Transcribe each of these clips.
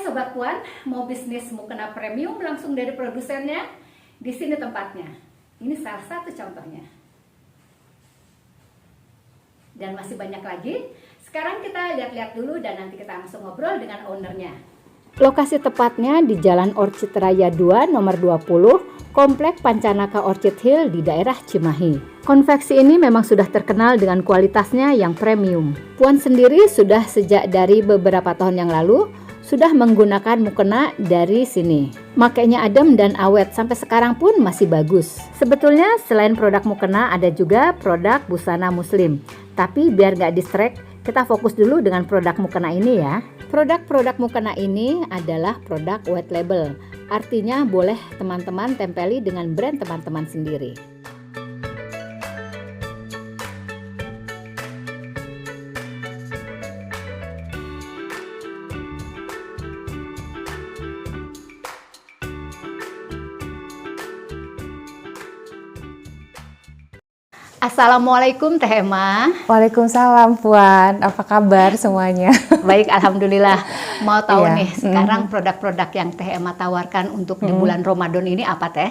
Sobat Puan, mau bisnis mukena premium langsung dari produsennya? Di sini tempatnya. Ini salah satu contohnya. Dan masih banyak lagi. Sekarang kita lihat-lihat dulu dan nanti kita langsung ngobrol dengan ownernya. Lokasi tepatnya di Jalan Orchid Raya 2 nomor 20, Komplek Pancanaka Orchid Hill di daerah Cimahi. Konveksi ini memang sudah terkenal dengan kualitasnya yang premium. Puan sendiri sudah sejak dari beberapa tahun yang lalu sudah menggunakan mukena dari sini. Makainya adem dan awet sampai sekarang pun masih bagus. Sebetulnya selain produk mukena ada juga produk busana muslim. Tapi biar nggak distract, kita fokus dulu dengan produk mukena ini ya. Produk-produk mukena ini adalah produk white label. Artinya boleh teman-teman tempeli dengan brand teman-teman sendiri. Assalamualaikum Teh Emma. Waalaikumsalam Puan, apa kabar semuanya? Baik, alhamdulillah. Mau tahu nih sekarang produk-produk yang Teh Emma tawarkan untuk di bulan Ramadan ini apa Teh?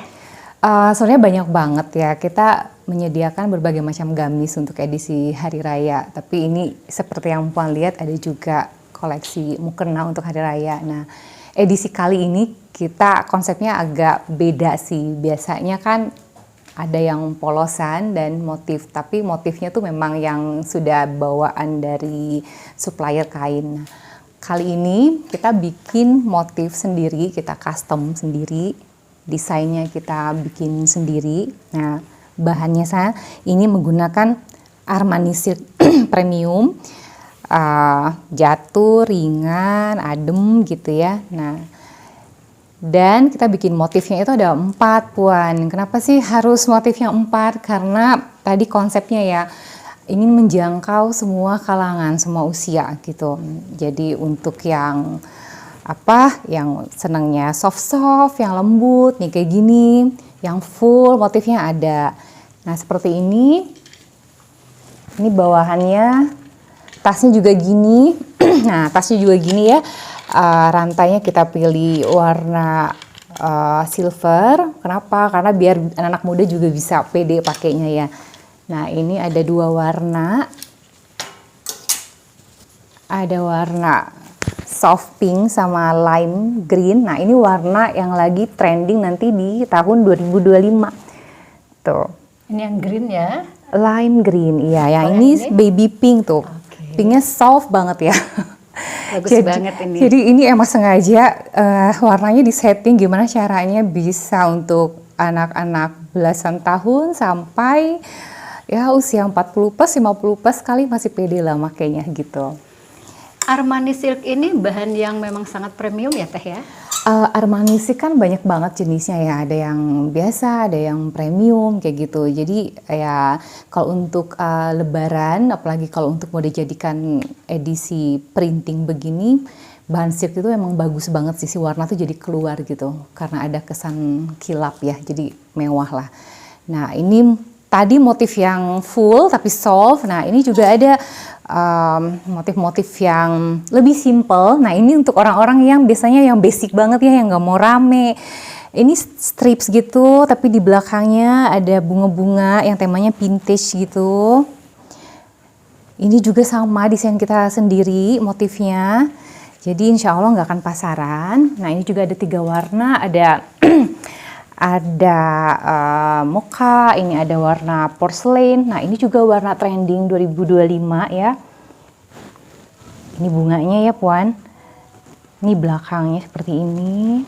Sebenarnya banyak banget ya, kita menyediakan berbagai macam gamis untuk edisi Hari Raya. Tapi ini seperti yang Puan lihat ada juga koleksi mukena untuk Hari Raya. Nah, edisi kali ini kita konsepnya agak beda sih. Biasanya kan ada yang polosan dan motif, tapi motifnya tuh memang yang sudah bawaan dari supplier kain. Kali ini kita bikin motif sendiri, kita custom sendiri, desainnya kita bikin sendiri. Nah, bahannya saya ini menggunakan Armani Silk Premium, jatuh, ringan, adem gitu ya. Nah, dan kita bikin motifnya itu ada 4 Puan. Kenapa sih harus motifnya 4? Karena tadi konsepnya ya ingin menjangkau semua kalangan, semua usia gitu. Jadi untuk yang yang senangnya soft-soft, yang lembut nih kayak gini, yang full motifnya ada. Nah seperti ini bawahannya, tasnya juga gini. Nah tasnya juga gini ya. Rantainya kita pilih warna silver. Kenapa? Karena biar anak-anak muda juga bisa pede pakainya ya. Nah ini ada 2 warna. Ada warna soft pink sama lime green. Nah ini warna yang lagi trending nanti di tahun 2025. Tuh. Ini yang green ya? Lime green, iya. Yang ini baby pink tuh. Okay. Pinknya soft banget ya. Bagus banget ini. Jadi ini emang sengaja warnanya disetting gimana caranya bisa untuk anak-anak belasan tahun sampai ya usia 40 plus, 50 plus kali masih pede lah makainya gitu. Armani Silk ini bahan yang memang sangat premium ya Teh ya? Armani Silk kan banyak banget jenisnya ya, ada yang biasa, ada yang premium kayak gitu. Jadi ya kalau untuk lebaran, apalagi kalau untuk mau dijadikan edisi printing begini, bahan silk itu emang bagus banget sih, si warna tuh jadi keluar gitu. Karena ada kesan kilap ya, jadi mewah lah. Nah ini tadi motif yang full tapi soft, nah ini juga ada motif-motif yang lebih simple. Nah ini untuk orang-orang yang biasanya yang basic banget ya, yang nggak mau rame. Ini strips gitu, tapi di belakangnya ada bunga-bunga yang temanya vintage gitu. Ini juga sama desain kita sendiri motifnya. Jadi insya Allah nggak akan pasaran. Nah ini juga ada 3 warna, ada ada mocha, ini ada warna porcelain. Nah ini juga warna trending 2025 ya. Ini bunganya ya Puan. Ini belakangnya seperti ini.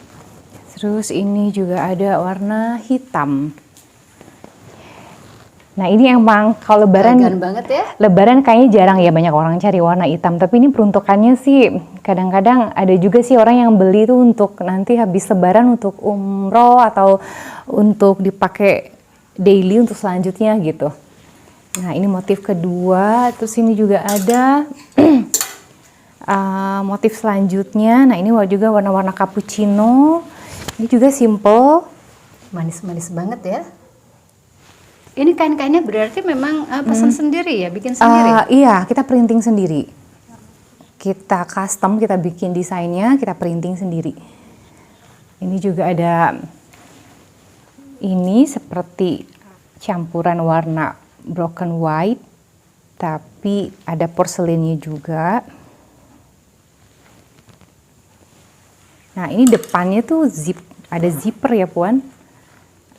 Terus ini juga ada warna hitam. Nah ini emang kalau lebaran banget ya. Lebaran kayaknya jarang ya banyak orang cari warna hitam. Tapi ini peruntukannya sih kadang-kadang ada juga sih orang yang beli tuh untuk nanti habis lebaran untuk umroh atau untuk dipakai daily untuk selanjutnya gitu. Nah ini motif kedua. Terus ini juga ada motif selanjutnya. Nah ini juga warna-warna cappuccino. Ini juga simple. Manis-manis banget ya. Ini kain-kainnya berarti memang pesan sendiri ya, bikin sendiri? Iya, kita printing sendiri. kita custom, kita bikin desainnya, kita printing sendiri. Ini juga ada, ini seperti campuran warna broken white, tapi ada porselinnya juga. Nah, ini depannya tuh ada zipper ya Puan.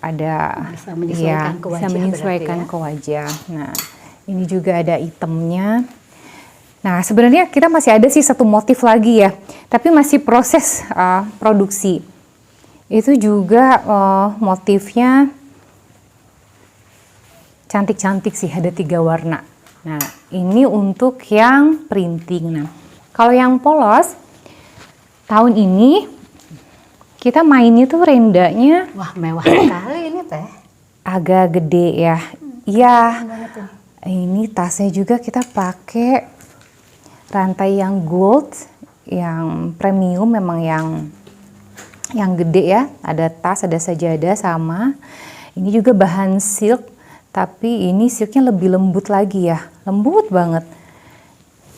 Ada, bisa menyesuaikan ke wajah, bisa menyesuaikan berarti ya. ke wajah. Nah, ini juga ada itemnya. Nah, sebenarnya kita masih ada sih satu motif lagi ya, tapi masih proses produksi. Itu juga motifnya cantik-cantik sih, ada 3 warna. Nah, ini untuk yang printing. Nah, kalau yang polos, tahun ini kita mainnya tuh rendanya Wah, mewah sekali ini teh. agak gede ya. Iya, Banget tuh. ini tasnya juga kita pakai rantai yang gold, yang premium, memang yang gede ya. Ada tas, ada sajadah sama. Ini juga bahan silk, tapi ini silknya lebih lembut lagi ya, lembut banget.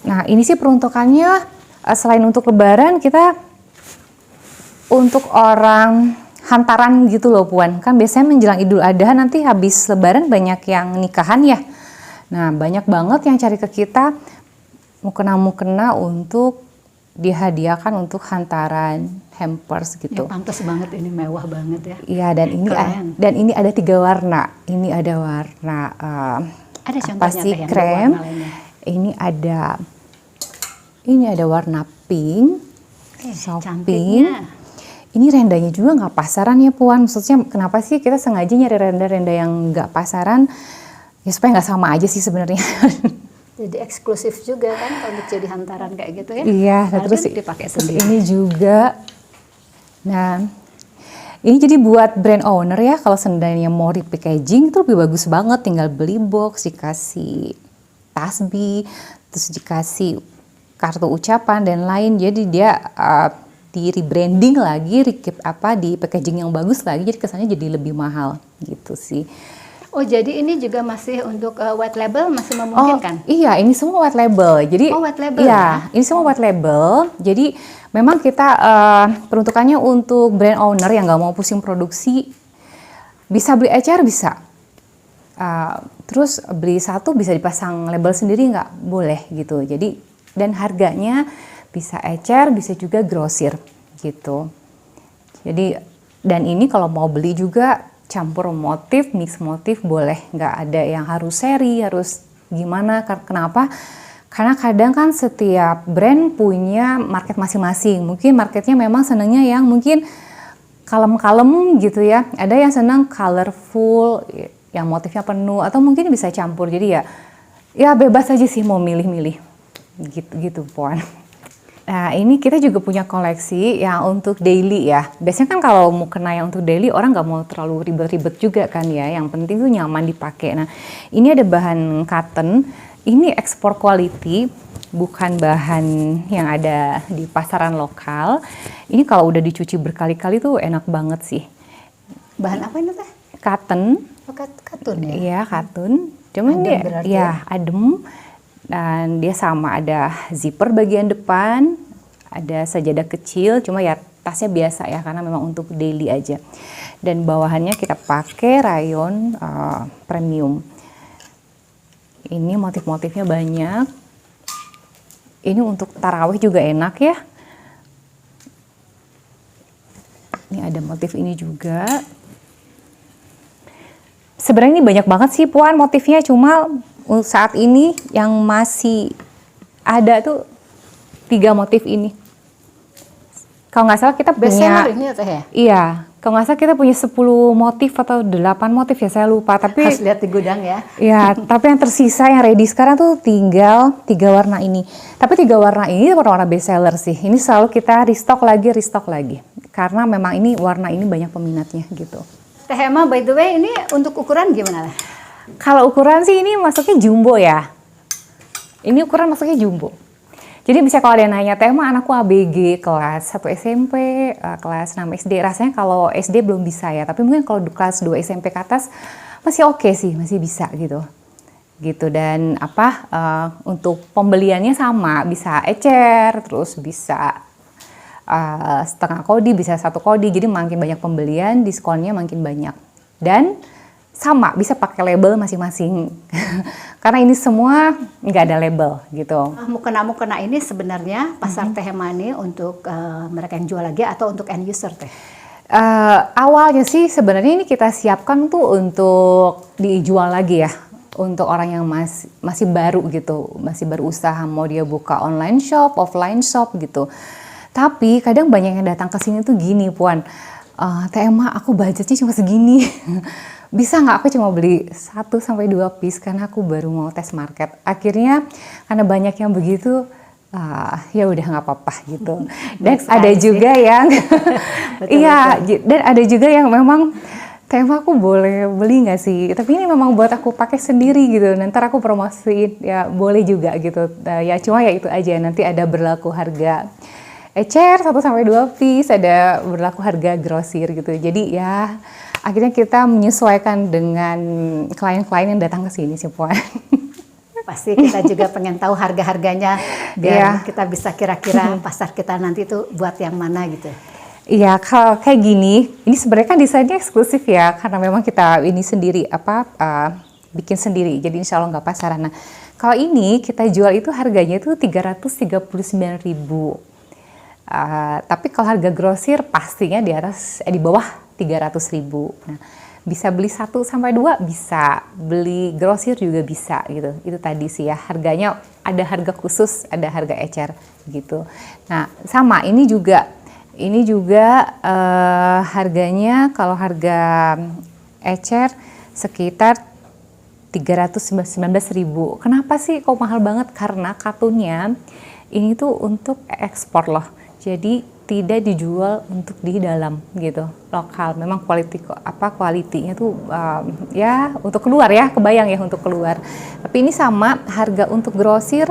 Nah, ini sih peruntukannya selain untuk lebaran, kita untuk orang hantaran gitu loh Puan. Kan biasanya menjelang Idul Adha nanti habis lebaran banyak yang nikahan ya. Nah, banyak banget yang cari ke kita mukena-mukena untuk dihadiahkan untuk hantaran, hampers Ya, gitu. pantas banget, ini mewah banget ya. Iya, Keren. dan ini ada 3 warna. Ini ada warna Ada apa contohnya sih, teh yang krem. berwarna lainnya. Ini ada warna pink, soft pink. Cantiknya. Ini rendanya juga nggak pasaran ya Puan. Maksudnya kenapa sih kita sengaja nyari renda-renda yang nggak pasaran? Ya supaya nggak sama aja sih sebenarnya. Jadi eksklusif juga kan kalau untuk jadi hantaran kayak gitu ya. Iya, Padahal terus kan dipakai terus sendiri. ini juga. Nah, ini jadi buat brand owner ya, kalau seandainya mau repackaging itu lebih bagus banget. Tinggal beli box, dikasih tasbih, terus dikasih kartu ucapan dan lain. Jadi dia di rebranding lagi, di packaging yang bagus lagi, jadi kesannya jadi lebih mahal gitu sih. Oh, jadi ini juga masih untuk white label, masih memungkinkan? Oh iya, ini semua white label. Jadi Oh, white label iya, ini semua white label. Jadi memang kita peruntukannya untuk brand owner yang nggak mau pusing produksi, bisa beli ecer bisa. Terus beli satu bisa dipasang label sendiri nggak boleh gitu. Jadi dan harganya bisa ecer, bisa juga grosir gitu. Jadi dan ini kalau mau beli juga campur motif, mix motif boleh, nggak ada yang harus seri, harus gimana. Kenapa? Karena kadang kan setiap brand punya market masing-masing. Mungkin marketnya memang senangnya yang mungkin kalem-kalem gitu ya. Ada yang senang colorful, yang motifnya penuh, atau mungkin bisa campur. Jadi ya bebas aja sih mau milih-milih. Gitu Puan. Nah, ini kita juga punya koleksi yang untuk daily ya. Biasanya kan kalau mau kena yang untuk daily, orang nggak mau terlalu ribet-ribet juga kan ya. Yang penting tuh nyaman dipakai. Nah, ini ada bahan cotton. Ini ekspor quality, bukan bahan yang ada di pasaran lokal. Ini kalau udah dicuci berkali-kali tuh enak banget sih. Bahan apa ini teh? Cotton. Oh, katun ya? Iya, cotton. Cuman Adem dia berarti ya ya? adem. Dan dia sama ada zipper bagian depan, ada sajadah kecil, cuma ya tasnya biasa ya karena memang untuk daily aja. Dan bawahannya kita pakai rayon premium. Ini motif-motifnya banyak. Ini untuk tarawih juga enak ya. Ini ada motif ini juga. Sebenarnya ini banyak banget sih Puan motifnya, cuma saat ini yang masih ada tuh 3 motif ini. Kalau nggak salah kita Bestseller punya, ini ya teh ya? iya, kalau nggak salah kita punya 10 motif atau 8 motif ya, saya lupa. Tapi Harus lihat di gudang ya. ya, tapi yang tersisa yang ready sekarang tuh tinggal 3 warna ini. Tapi 3 warna ini warna-warna bestseller sih. Ini selalu kita restock lagi. Karena memang ini warna ini banyak peminatnya gitu. Teh Emma, by the way, ini untuk ukuran gimana lah? Kalau ukuran sih ini masuknya jumbo ya. Ini ukuran masuknya jumbo. Jadi bisa kalau ada yang nanya, Teh Emma anakku ABG kelas 1 SMP, kelas 6 SD. Rasanya kalau SD belum bisa ya, tapi mungkin kalau kelas 2 SMP ke atas masih oke sih, masih bisa gitu. gitu. Dan untuk pembeliannya sama, bisa ecer, terus bisa setengah kodi, bisa 1 kodi. Jadi makin banyak pembelian, diskonnya makin banyak. Dan sama, bisa pakai label masing-masing. Karena ini semua nggak ada label gitu. Mukena ini sebenarnya pasar teh mani untuk mereka yang jual lagi atau untuk end user teh? Awalnya sih sebenarnya ini kita siapkan tuh untuk dijual lagi ya, untuk orang yang masih baru gitu, masih berusaha, mau dia buka online shop, offline shop gitu. Tapi kadang banyak yang datang ke sini tuh gini, Puan, Teh Emma, aku budgetnya cuma segini. Bisa nggak aku cuma beli 1-2 piece karena aku baru mau tes market. Akhirnya karena banyak yang begitu, ya udah nggak apa-apa gitu. Dan ada juga yang iya, dan ada juga yang memang Teh Emma, aku boleh beli nggak sih? Tapi ini memang buat aku pakai sendiri gitu. Nanti aku promosiin, ya boleh juga gitu. Ya cuma ya itu aja, nanti ada berlaku harga ecer 1-2 piece, ada berlaku harga grosir gitu. Jadi ya akhirnya kita menyesuaikan dengan klien-klien yang datang ke sini sih, Puan. Pasti kita juga pengen tahu harga-harganya biar kita bisa kira-kira pasar kita nanti tuh buat yang mana gitu. Iya, kalau kayak gini, ini sebenarnya kan desainnya eksklusif ya, karena memang kita ini sendiri bikin sendiri. Jadi insya Allah nggak pasaran. Nah, kalau ini kita jual itu harganya itu 339.000. Tapi kalau harga grosir pastinya di bawah 300.000. Nah, bisa beli 1-2, bisa beli grosir juga bisa gitu. Itu tadi sih ya, harganya ada harga khusus, ada harga ecer gitu. Nah, sama ini juga harganya kalau harga ecer sekitar 319.000. Kenapa sih kok mahal banget? Karena katunnya ini tuh untuk ekspor loh. Jadi tidak dijual untuk di dalam gitu, lokal. Memang kualitinya tuh ya untuk keluar ya, kebayang ya untuk keluar. Tapi ini sama harga untuk grosir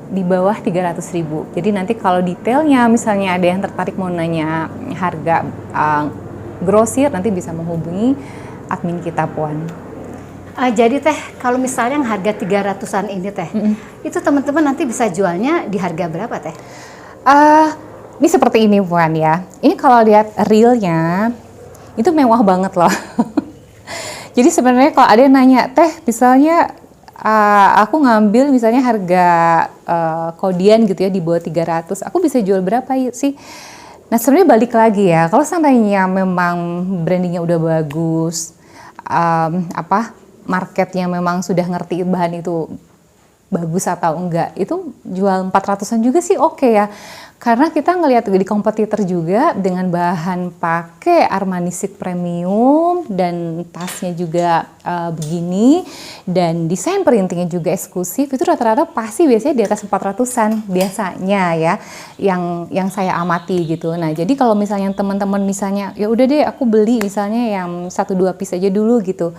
di bawah 300.000. Jadi nanti kalau detailnya misalnya ada yang tertarik mau nanya harga grosir, nanti bisa menghubungi admin kita, Puan. Jadi teh kalau misalnya yang harga 300-an ini teh, itu teman-teman nanti bisa jualnya di harga berapa teh? Ini seperti ini, Puan ya. Ini kalau lihat realnya itu mewah banget loh. Jadi sebenarnya kalau ada yang nanya, Teh, misalnya aku ngambil misalnya harga kodian gitu ya di bawah 300, aku bisa jual berapa sih? Nah, sebenarnya balik lagi ya. Kalau seandainya memang brandingnya udah bagus, marketnya memang sudah ngerti bahan itu bagus atau enggak, itu jual 400-an juga sih oke ya. Karena kita ngelihat di kompetitor juga dengan bahan pakai Armani Chic Premium dan tasnya juga begini dan desain printingnya juga eksklusif, itu rata-rata pasti biasanya di atas 400-an biasanya ya yang saya amati gitu. Nah, jadi kalau misalnya teman-teman misalnya ya udah deh aku beli misalnya yang 1-2 piece aja dulu gitu.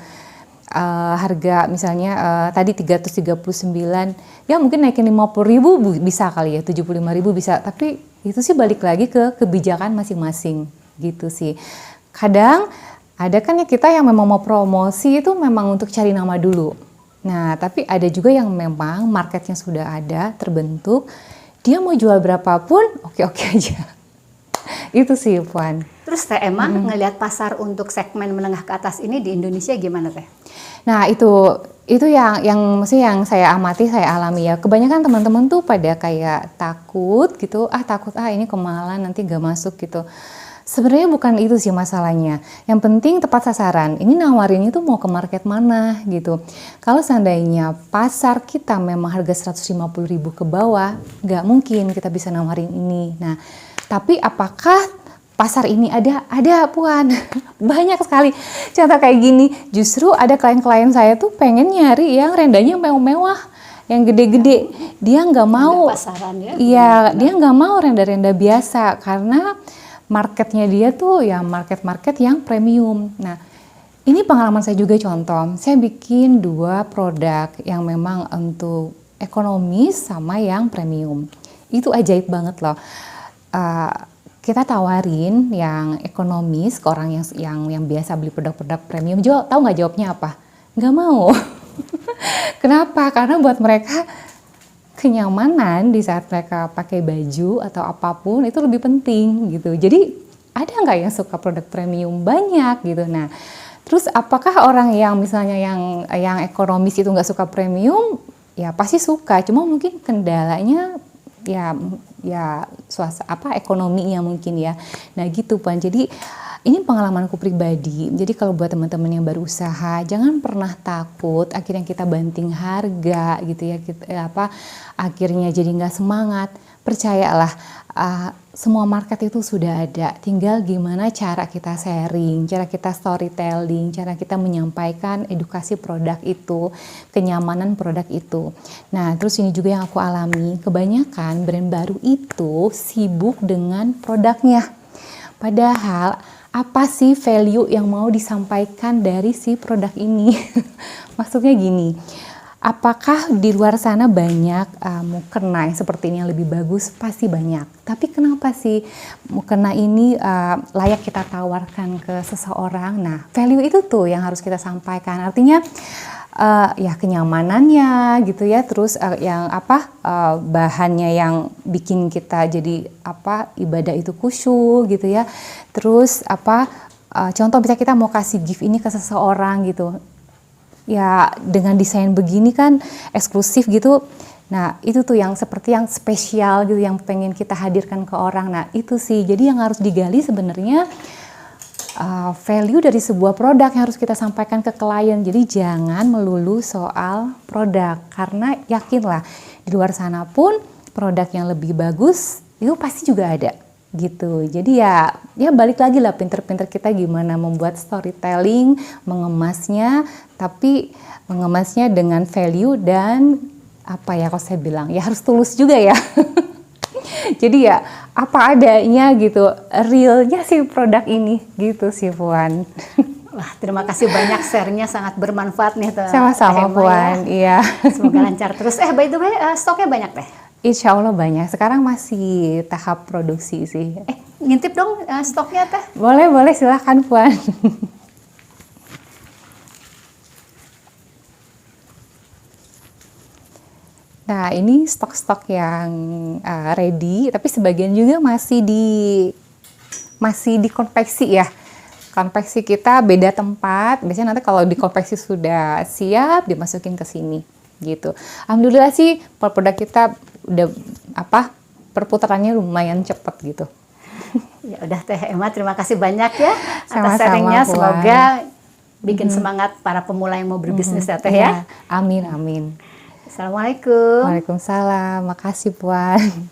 Harga misalnya tadi 339, ya mungkin naikin 50.000 bisa kali ya, 75.000 bisa, tapi itu sih balik lagi ke kebijakan masing-masing gitu sih. Kadang ada kan ya kita yang memang mau promosi itu memang untuk cari nama dulu. Nah, tapi ada juga yang memang marketnya sudah ada, terbentuk, dia mau jual berapapun oke-oke aja. Itu sih, Puan. Terus Teh Emma ngelihat pasar untuk segmen menengah ke atas ini di Indonesia gimana Teh? Nah, itu yang saya amati, saya alami ya. Kebanyakan teman-teman tuh pada kayak takut gitu, ini kemahalan nanti gak masuk gitu. Sebenarnya bukan itu sih masalahnya. Yang penting tepat sasaran. Ini nawarinnya tuh mau ke market mana gitu. Kalau seandainya pasar kita memang harga 150.000 ke bawah, nggak mungkin kita bisa nawarin ini. Nah, tapi apakah pasar ini ada Puan? Banyak sekali. Contoh kayak gini, justru ada klien-klien saya tuh pengen nyari yang rendahnya mewah-mewah, yang gede-gede. Dia nggak mau. Pasaran ya? Iya, dia nggak mau renda-renda biasa karena marketnya dia tuh ya market yang premium. Nah, ini pengalaman saya juga contoh. Saya bikin 2 produk yang memang untuk ekonomis sama yang premium. Itu ajaib banget loh. Kita tawarin yang ekonomis ke orang yang biasa beli produk-produk premium. Tahu nggak jawabnya apa? Nggak mau. Kenapa? Karena buat mereka kenyamanan di saat mereka pakai baju atau apapun itu lebih penting gitu. Jadi ada nggak yang suka produk premium? Banyak gitu. Nah, terus apakah orang yang misalnya yang ekonomis itu nggak suka premium? Ya pasti suka. Cuma mungkin kendalanya ya ekonominya mungkin ya. Nah gitu Puan. Jadi ini pengalamanku pribadi. Jadi kalau buat teman-teman yang baru usaha, jangan pernah takut akhirnya kita banting harga gitu ya, akhirnya jadi nggak semangat. Percayalah, semua market itu sudah ada. Tinggal gimana cara kita sharing, cara kita storytelling, cara kita menyampaikan edukasi produk itu, kenyamanan produk itu. Nah, terus ini juga yang aku alami, kebanyakan brand baru itu sibuk dengan produknya. Padahal apa sih value yang mau disampaikan dari si produk ini? Maksudnya gini, apakah di luar sana banyak mukena yang seperti ini yang lebih bagus? Pasti banyak. Tapi kenapa sih mukena ini layak kita tawarkan ke seseorang? Nah, value itu tuh yang harus kita sampaikan. Artinya ya kenyamanannya gitu ya, terus bahannya yang bikin kita jadi ibadah itu khusyuk gitu ya, terus contoh bisa kita mau kasih gift ini ke seseorang gitu ya, dengan desain begini kan eksklusif gitu. Nah itu tuh yang seperti yang spesial gitu, yang pengen kita hadirkan ke orang. Nah itu sih, jadi yang harus digali sebenarnya value dari sebuah produk yang harus kita sampaikan ke klien. Jadi jangan melulu soal produk, karena yakinlah di luar sana pun produk yang lebih bagus itu pasti juga ada gitu. Jadi ya balik lagi lah, pinter-pinter kita gimana membuat storytelling, mengemasnya, tapi mengemasnya dengan value dan kalau saya bilang ya harus tulus juga ya. Jadi ya apa adanya gitu, realnya sih produk ini gitu sih Puan. Wah, terima kasih banyak, share-nya sangat bermanfaat nih Teh. Sama-sama Puan, iya. Semoga lancar terus. By the way, stoknya banyak Teh? Insya Allah banyak, sekarang masih tahap produksi sih. Ngintip dong stoknya Teh. Boleh silahkan Puan. Nah ini stok-stok yang ready, tapi sebagian juga masih dikonveksi ya. Konveksi kita beda tempat, biasanya nanti kalau dikonveksi sudah siap dimasukin ke sini gitu. Alhamdulillah sih produk kita udah perputarannya lumayan cepat gitu. Ya udah Teh Emma, terima kasih banyak ya atas Sama-sama, sharingnya. Puan. Semoga bikin semangat para pemula yang mau berbisnis ya Teh ya. Amin. Assalamualaikum. Waalaikumsalam. Makasih Puan.